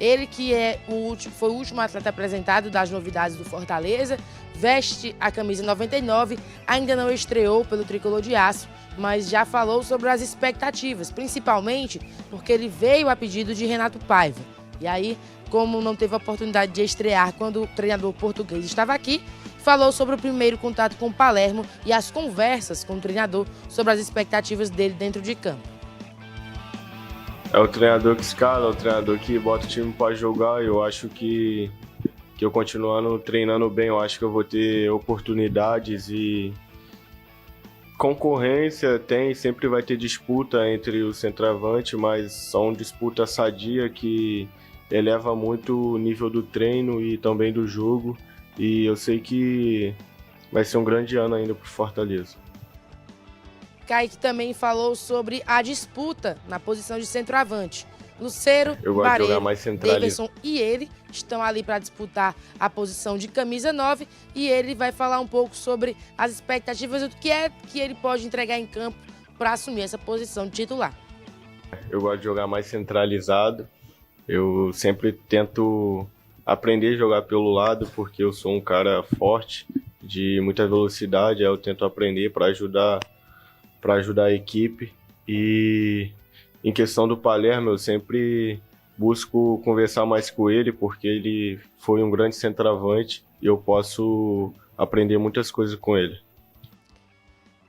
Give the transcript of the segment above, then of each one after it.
Ele que foi o último atleta apresentado das novidades do Fortaleza, veste a camisa 99, ainda não estreou pelo Tricolor de Aço, mas já falou sobre as expectativas, principalmente porque ele veio a pedido de Renato Paiva. E aí, como não teve a oportunidade de estrear quando o treinador português estava aqui, falou sobre o primeiro contato com o Palermo e as conversas com o treinador sobre as expectativas dele dentro de campo. É o treinador que escala, é o treinador que bota o time para jogar. Eu acho que eu continuando treinando bem, eu acho que eu vou ter oportunidades e concorrência sempre vai ter disputa entre o centroavante, mas são disputa sadia que eleva muito o nível do treino e também do jogo. E eu sei que vai ser um grande ano ainda para o Fortaleza. Kaique também falou sobre a disputa na posição de centroavante. Lucero, Barreiro, Davidson e ele estão ali para disputar a posição de camisa 9 e ele vai falar um pouco sobre as expectativas do que é que ele pode entregar em campo para assumir essa posição de titular. Eu gosto de jogar mais centralizado. Eu sempre tento aprender a jogar pelo lado porque eu sou um cara forte, de muita velocidade, aí eu tento aprender para ajudar a equipe. E em questão do Palermo, eu sempre busco conversar mais com ele, porque ele foi um grande centroavante e eu posso aprender muitas coisas com ele.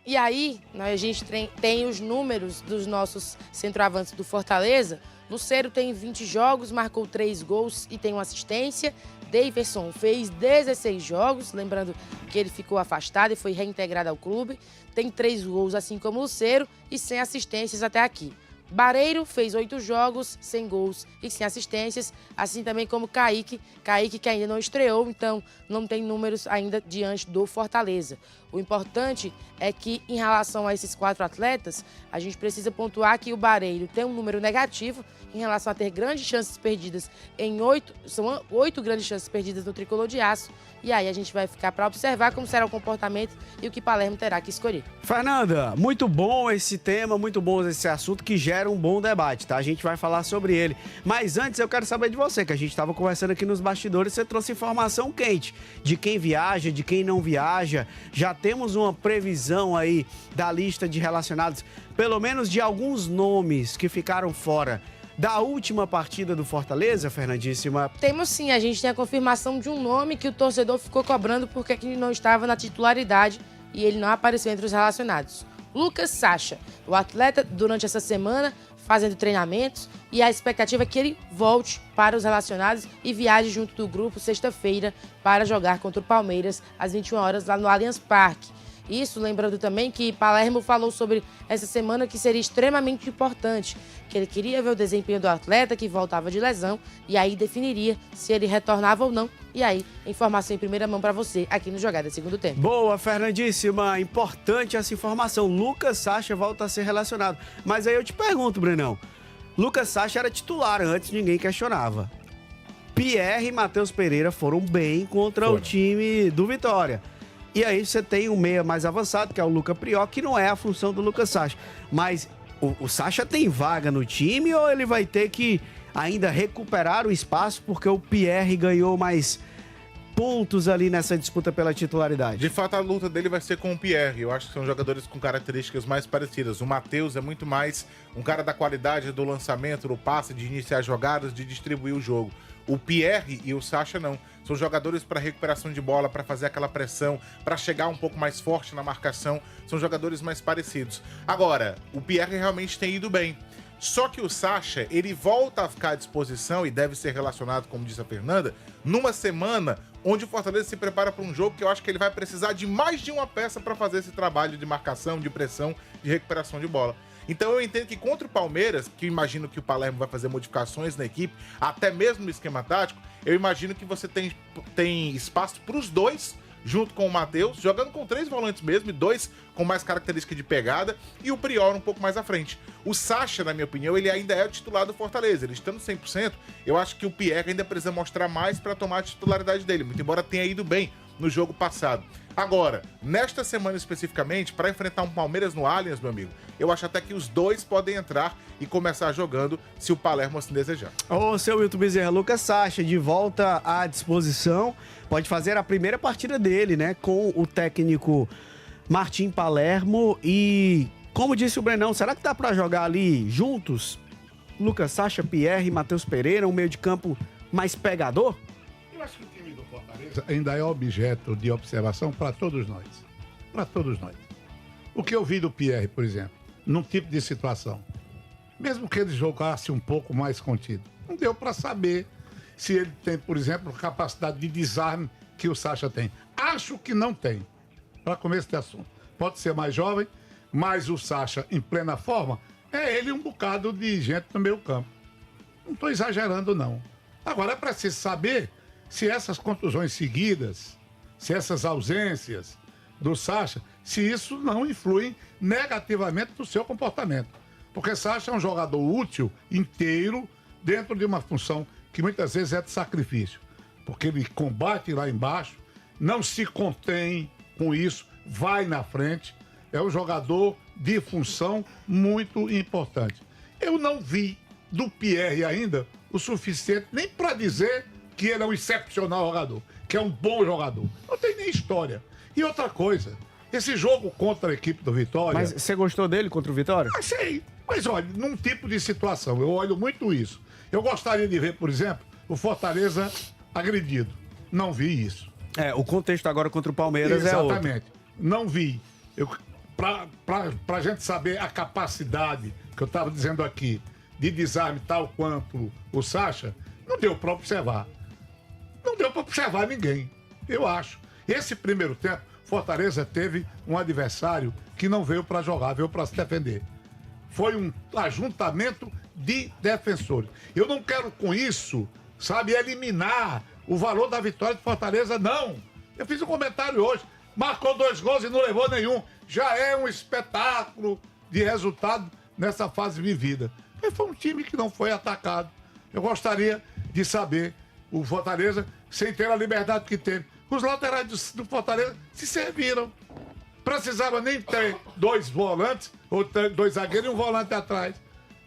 E aí, a gente tem os números dos nossos centroavantes do Fortaleza. Lucero tem 20 jogos, marcou 3 gols e tem uma assistência. Davidson fez 16 jogos, lembrando que ele ficou afastado e foi reintegrado ao clube. Tem 3 gols, assim como Lucero, e 100 assistências até aqui. Barreiro fez 8 jogos, 100 gols e 100 assistências, assim também como Kaique que ainda não estreou, então não tem números ainda diante do Fortaleza. O importante é que, em relação a esses 4 atletas, a gente precisa pontuar que o Barreiro tem um número negativo em relação a ter grandes chances perdidas são 8 grandes chances perdidas no Tricolor de Aço, e aí a gente vai ficar para observar como será o comportamento e o que Palermo terá que escolher. Fernanda, muito bom esse tema, muito bom esse assunto que gera um bom debate, tá? A gente vai falar sobre ele. Mas antes eu quero saber de você, que a gente estava conversando aqui nos bastidores, você trouxe informação quente de quem viaja, de quem não viaja. Já temos uma previsão aí da lista de relacionados, pelo menos de alguns nomes que ficaram fora da última partida do Fortaleza, Fernandíssima? Temos sim, a gente tem a confirmação de um nome que o torcedor ficou cobrando porque ele não estava na titularidade e ele não apareceu entre os relacionados. Lucas Sacha, o atleta durante essa semana fazendo treinamentos e a expectativa é que ele volte para os relacionados e viaje junto do grupo sexta-feira para jogar contra o Palmeiras às 21 horas lá no Allianz Parque. Isso, lembrando também que Palermo falou sobre essa semana que seria extremamente importante, que ele queria ver o desempenho do atleta que voltava de lesão e aí definiria se ele retornava ou não. E aí, informação em primeira mão para você aqui no Jogada Segundo Tempo. Boa, Fernandíssima. Importante essa informação. Lucas Sacha volta a ser relacionado. Mas aí eu te pergunto, Brenão. Lucas Sacha era titular antes, ninguém questionava. Pierre e Matheus Pereira foram bem contra o time do Vitória. E aí você tem um meia mais avançado, que é o Luca Prió, que não é a função do Lucas Sacha. Mas o Sacha tem vaga no time ou ele vai ter que ainda recuperar o espaço porque o Pierre ganhou mais pontos ali nessa disputa pela titularidade? De fato, a luta dele vai ser com o Pierre. Eu acho que são jogadores com características mais parecidas. O Matheus é muito mais um cara da qualidade do lançamento, do passe, de iniciar jogadas, de distribuir o jogo. O Pierre e o Sacha não. São jogadores para recuperação de bola, para fazer aquela pressão, para chegar um pouco mais forte na marcação. São jogadores mais parecidos. Agora, o Pierre realmente tem ido bem. Só que o Sacha, ele volta a ficar à disposição e deve ser relacionado, como disse a Fernanda, numa semana onde o Fortaleza se prepara para um jogo que eu acho que ele vai precisar de mais de uma peça para fazer esse trabalho de marcação, de pressão, de recuperação de bola. Então eu entendo que contra o Palmeiras, que eu imagino que o Palermo vai fazer modificações na equipe, até mesmo no esquema tático, eu imagino que você tem espaço para os dois, junto com o Matheus, jogando com 3 volantes mesmo, e 2 com mais característica de pegada, e o Prior um pouco mais à frente. O Sacha, na minha opinião, ele ainda é o titular do Fortaleza. Ele estando 100%, eu acho que o Pierre ainda precisa mostrar mais para tomar a titularidade dele, muito embora tenha ido bem no jogo passado. Agora, nesta semana especificamente, para enfrentar um Palmeiras no Allianz, meu amigo, eu acho até que os dois podem entrar e começar jogando, se o Palermo assim desejar. Ô, seu Wilton Bezerra, Lucas Sacha, de volta à disposição, pode fazer a primeira partida dele, né, com o técnico Martim Palermo e, como disse o Brenão, será que dá para jogar ali juntos? Lucas Sacha, Pierre, Matheus Pereira, um meio de campo mais pegador? Eu acho que o time do Fortaleza ainda é objeto de observação para todos nós. Para todos nós. O que eu vi do Pierre, por exemplo, num tipo de situação, mesmo que ele jogasse um pouco mais contido, não deu para saber se ele tem, por exemplo, a capacidade de desarme que o Sacha tem. Acho que não tem, para começo de assunto. Pode ser mais jovem, mas o Sacha, em plena forma, é ele um bocado de gente no meio campo. Não estou exagerando, não. Agora é preciso saber se essas contusões seguidas, se essas ausências do Sacha, se isso não influi negativamente no seu comportamento. Porque Sacha é um jogador útil, inteiro, dentro de uma função que muitas vezes é de sacrifício. Porque ele combate lá embaixo, não se contém com isso, vai na frente. É um jogador de função muito importante. Eu não vi do Pierre ainda o suficiente nem para dizer que ele é um excepcional jogador, que é um bom jogador. Não tem nem história. E outra coisa, esse jogo contra a equipe do Vitória... Mas você gostou dele contra o Vitória? Sei, mas olha, num tipo de situação, eu olho muito isso. Eu gostaria de ver, por exemplo, o Fortaleza agredido. Não vi isso. O contexto agora contra o Palmeiras é outro. Exatamente. Não vi. Pra gente saber a capacidade que eu estava dizendo aqui de desarme tal quanto o Sacha, não deu para observar. Não deu para observar ninguém, eu acho. Esse primeiro tempo, Fortaleza teve um adversário que não veio para jogar, veio para se defender. Foi um ajuntamento de defensores. Eu não quero com isso, sabe, eliminar o valor da vitória de Fortaleza, não. Eu fiz um comentário hoje, marcou 2 gols e não levou nenhum. Já é um espetáculo de resultado nessa fase vivida. Mas foi um time que não foi atacado. Eu gostaria de saber, o Fortaleza, sem ter a liberdade que teve. Os laterais do Fortaleza se serviram. Precisava nem ter 2 volantes, ou 2 zagueiros e um volante atrás.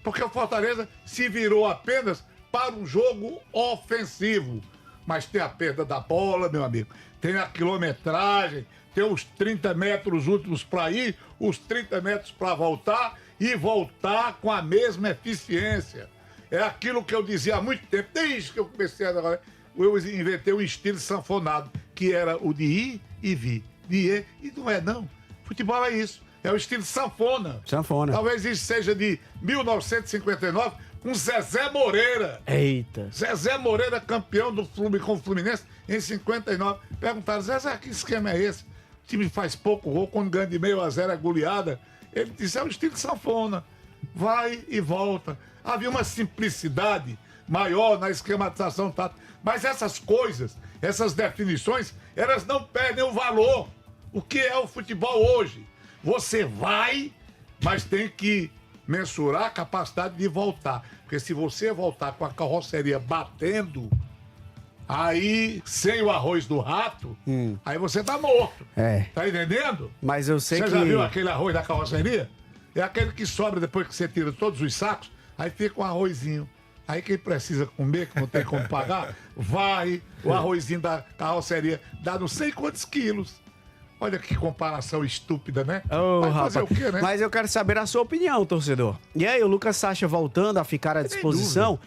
Porque o Fortaleza se virou apenas para um jogo ofensivo. Mas tem a perda da bola, meu amigo. Tem a quilometragem, tem os 30 metros últimos para ir, os 30 metros para voltar e voltar com a mesma eficiência. É aquilo que eu dizia há muito tempo, desde que eu comecei agora. Eu inventei um estilo sanfonado, que era o de ir e vir. De ir e não é, não. Futebol é isso. É o estilo sanfona. Sanfona. Talvez isso seja de 1959, com Zezé Moreira. Eita. Zezé Moreira, campeão do clube com o Fluminense em 59. Perguntaram, Zezé, que esquema é esse? O time faz pouco gol, quando ganha de 0-0 é goleada. Ele disse, é o estilo sanfona. Vai e volta. Havia uma simplicidade maior na esquematização tática. Mas essas coisas, essas definições, elas não perdem o valor. O que é o futebol hoje? Você vai, mas tem que mensurar a capacidade de voltar. Porque se você voltar com a carroceria batendo, aí, sem o arroz do rato, aí você tá morto. Tá entendendo? Mas eu sei Você que... já viu aquele arroz da carroceria? É aquele que sobra depois que você tira todos os sacos, aí fica um arrozinho. Aí quem precisa comer, que não tem como pagar, vai, o arrozinho da carroceria dá não sei quantos quilos. Olha que comparação estúpida, né? Vai fazer o quê, né? Mas eu quero saber a sua opinião, torcedor. E aí, o Lucas Sacha voltando a ficar à disposição,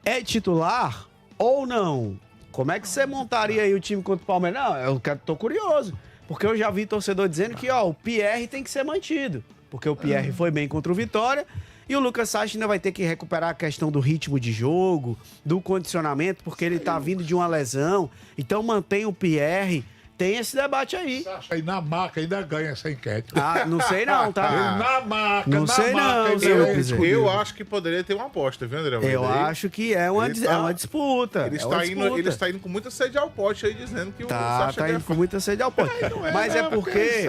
é titular ou não? Como é que você montaria aí o time contra o Palmeiras? Não, eu tô curioso. Porque eu já vi torcedor dizendo que, o Pierre tem que ser mantido. Porque o Pierre foi bem contra o Vitória. E o Lucas Sacha ainda vai ter que recuperar a questão do ritmo de jogo, do condicionamento, porque ele tá vindo de uma lesão. Então mantém o Pierre. Tem esse debate aí. Sacha aí na marca ainda ganha essa enquete. Não sei não, tá? Na marca, Não sei não, seu Bezerra. Eu acho que poderia ter uma aposta, viu, André? Eu acho que é uma disputa. Ele está indo com muita sede ao pote aí, dizendo que o Sacha tá indo com muita sede ao pote. Mas é porque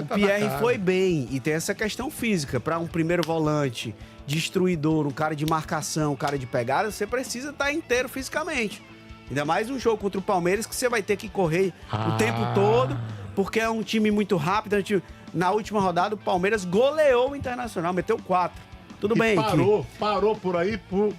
o Pierre foi bem e tem essa questão física. Para um primeiro volante, destruidor, um cara de marcação, um cara de pegada, você precisa estar inteiro fisicamente. Ainda mais um jogo contra o Palmeiras que você vai ter que correr o tempo todo, porque é um time muito rápido. É um time... Na última rodada, o Palmeiras goleou o Internacional, meteu 4. Tudo E bem. parou por aí por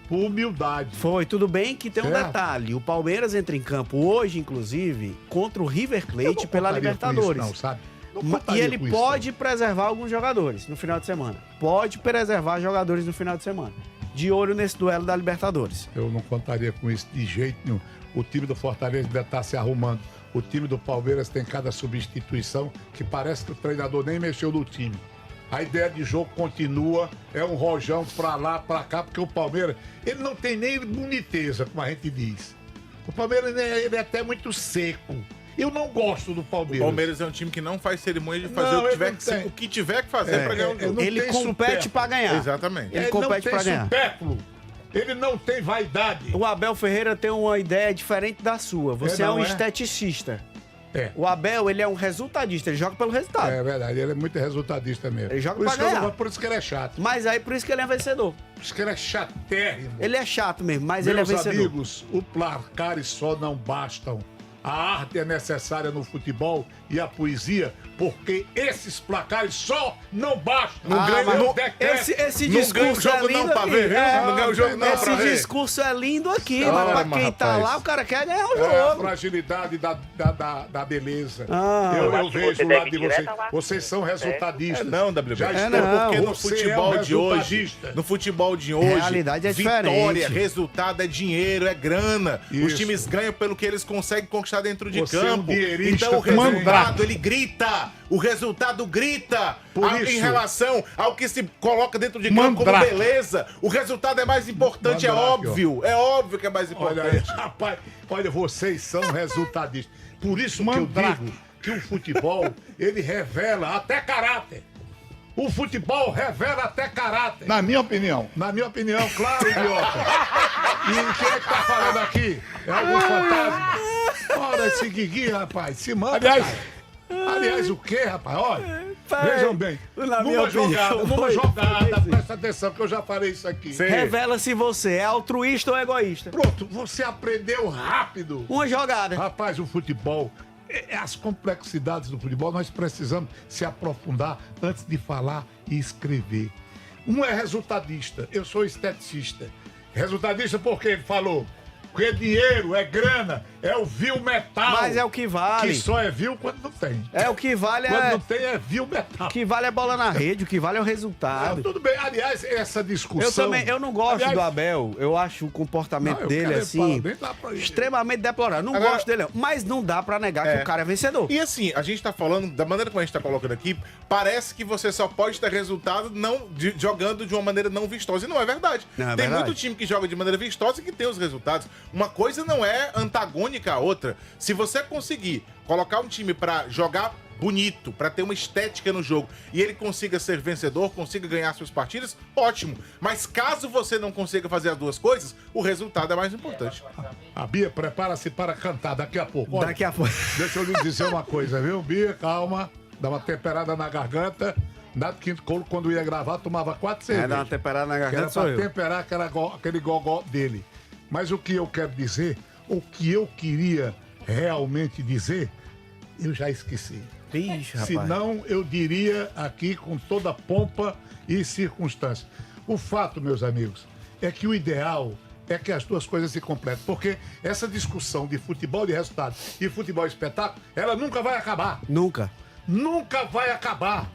humildade. Foi, tudo bem que tem um Certo. detalhe. O Palmeiras entra em campo hoje, inclusive, contra o River Eu Plate não pela contaria Libertadores. com isso, não, sabe? Não E contaria ele com isso, pode preservar alguns jogadores no final de semana. Pode preservar jogadores no final de semana. De olho nesse duelo da Libertadores. Eu não contaria com isso de jeito nenhum. O time do Fortaleza ainda está se arrumando. O time do Palmeiras tem cada substituição que parece que o treinador nem mexeu no time. A ideia de jogo continua, é um rojão pra lá, pra cá, porque o Palmeiras, ele não tem nem boniteza, como a gente diz. O Palmeiras, ele é até muito seco. Eu não gosto do O Palmeiras. Palmeiras é um time que não faz cerimônia de fazer Não, o, que ele tiver não que, tem. o que tiver que fazer pra ganhar o jogo. não Ele tem compete supérfluo. pra ganhar. Exatamente. Ele Ele compete não pra tem ganhar. supérfluo. Ele não tem vaidade. O Abel Ferreira tem uma ideia diferente da sua. Você é não um é? esteticista. É. O Abel, ele é um resultadista, ele joga pelo resultado. É verdade, ele é muito resultadista mesmo. Ele joga por isso pra que eu não ganhar. gosto, por isso que ele é chato. Mas aí, por isso que ele é vencedor. Por isso que ele é chatérrimo. Ele é chato mesmo, mas ele é Meus vencedor. amigos, o placares só não bastam. A arte é necessária no futebol e a poesia, porque esses placares só não bastam. Não ganha- Eu não- decreto. Esse Não ganha o discurso jogo é lindo não pra aqui. ver, viu? É, Não ganha o jogo não esse pra ver. discurso é lindo aqui, Ah, mas pra mas, quem tá rapaz. lá, o cara quer ganhar o É a jogo. fragilidade da beleza. Ah. eu acho que vejo você o lado deve de ir vocês. direto lá. Vocês são resultadistas. Não, WB. Já É, estão, não. Porque no Você futebol é um de hoje, resultadista. no futebol de hoje, Realidade é vitória, diferente. resultado é dinheiro, é grana. Os Isso. times ganham pelo que eles conseguem conquistar dentro de Você é um campo. dinheirista Então o também. resultado, ele grita. O resultado grita Por em isso. relação ao que se coloca dentro de campo como Mandrake. beleza. O resultado é mais importante, Mandrake, é óbvio. É óbvio que é mais Olha aí, importante. rapaz, olha, vocês são resultadistas. Por isso que eu Mandrake. digo que o futebol, ele revela até caráter. O futebol revela até caráter. Na minha opinião. Na minha opinião, claro, idiota. E quem é que tá falando aqui? É algum fantasma? Ora, esse Guigui, rapaz, se manda. Aliás- cara. Aliás, o quê, rapaz? Olha, Peraí. vejam bem. Na minha opinião, Numa foi- jogada, presta atenção, que eu já falei isso aqui. Sim. Revela se você é altruísta ou egoísta. Pronto, você aprendeu rápido. Uma jogada. Rapaz, o futebol, as complexidades do futebol, nós precisamos se aprofundar antes de falar e escrever. Um é resultadista, eu sou esteticista. Resultadista porque ele falou, porque dinheiro é grana, é o vil metal. Mas é o que vale. Que só é vil quando não tem. É o que vale Quando é... não tem é vil metal. O que vale é bola na rede, o que vale é o Ah, resultado. tudo bem, aliás, essa discussão... Eu não gosto Aliás, do Abel. Eu acho o comportamento Não, eu dele quero assim parabéns lá pra ele. extremamente deplorável. Não Agora- gosto dele, não. Mas não dá pra negar que o cara é vencedor. E assim, a gente tá falando, da maneira como a gente tá colocando aqui, parece que você só pode ter resultado jogando de uma maneira não vistosa. E não é verdade. Não, é tem verdade. muito time que joga de maneira vistosa e que tem os resultados. Uma coisa não é antagônica à outra. Se você conseguir colocar um time pra jogar bonito, pra ter uma estética no jogo, e ele consiga ser vencedor, consiga ganhar suas partidas, ótimo. Mas caso você não consiga fazer as duas coisas, o resultado é mais importante. A Bia prepara-se para cantar daqui a pouco. Olha, Daqui a pouco. deixa eu lhe dizer uma coisa, viu? Bia, calma. Dá uma temperada na garganta. Nada que quando ia gravar, tomava 4 cervejas. Dá uma temperada na Que era garganta, sou pra eu. temperar aquele gogó dele. Mas o que eu quero dizer, o que eu queria realmente dizer, eu já esqueci. Ixi, rapaz. Senão eu diria aqui com toda pompa e circunstância. O fato, meus amigos, é que o ideal é que as duas coisas se completem. Porque essa discussão de futebol de resultado e futebol espetáculo, ela nunca vai acabar. Nunca. Nunca vai acabar.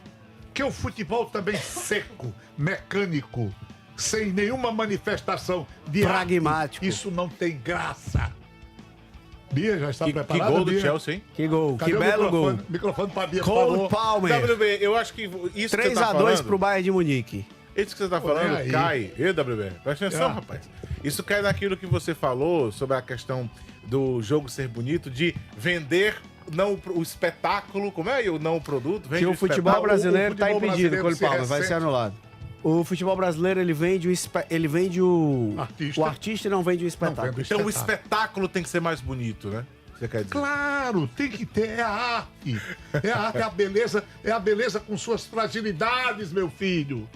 Que o futebol também seco, mecânico, sem nenhuma manifestação de Pragmático. arte, isso não tem graça. Bia, já está Que preparada, gol do Bia? Chelsea, hein? Que gol, Cadê que o belo microfone? gol. Microfone pra Bia, por Cole favor. Palmer. WB, eu acho que isso que você tá 3-2 falando... pro Bayern de Munique. Isso que você tá Olha falando aí. cai. WB, presta atenção, Ah. rapaz. Isso cai naquilo que você falou sobre a questão do jogo ser bonito, de vender não o espetáculo, como é? E o não o produto. Vende Que o futebol espetáculo. brasileiro tá futebol impedido, brasileiro Cole se Palmer, vai ser ressente. anulado. O futebol brasileiro, ele vende o Artista. o artista e não vende o espetáculo. vende Então o espetáculo tem que ser mais bonito, né? Você quer dizer? Claro, tem que ter, é a arte. É a arte, é a beleza com suas fragilidades, meu filho.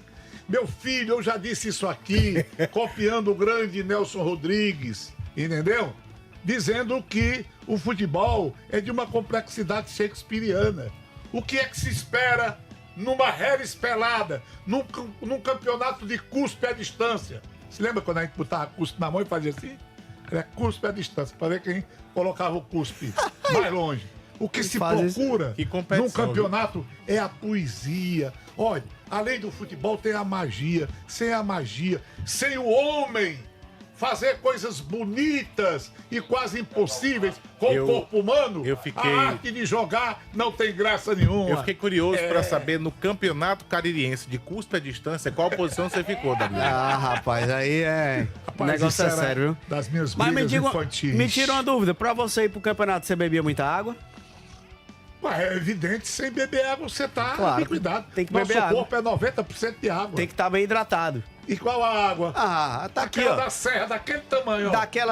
Meu filho, eu já disse isso aqui, copiando o grande Nelson Rodrigues, entendeu? dizendo que o futebol é de uma complexidade shakespeariana. O que é que se espera numa Harris pelada, num campeonato de cuspe à distância? Se lembra quando a gente botava cuspe na mão e fazia assim? Era cuspe à distância, para ver quem colocava o cuspe mais longe. O que se procura num campeonato é a poesia. Olha, além do futebol tem a magia. Sem o homem fazer coisas bonitas e quase impossíveis com o corpo humano, a arte de jogar não tem graça nenhuma. Eu fiquei curioso pra saber, no campeonato caririense de cuspe à distância, qual posição você ficou, Davi? Ah, rapaz, aí o negócio é sério, viu? Das minhas Mas infantis. me tira uma dúvida, pra você ir pro campeonato, você bebia muita água? Ué, é evidente, sem beber água você tá Claro, cuidado. tem que beber Nosso água. corpo é 90% de água. Tem que estar bem hidratado. E qual a água? Ah, tá aqui, Aquela ó. da serra, daquele tamanho, ó. Daquela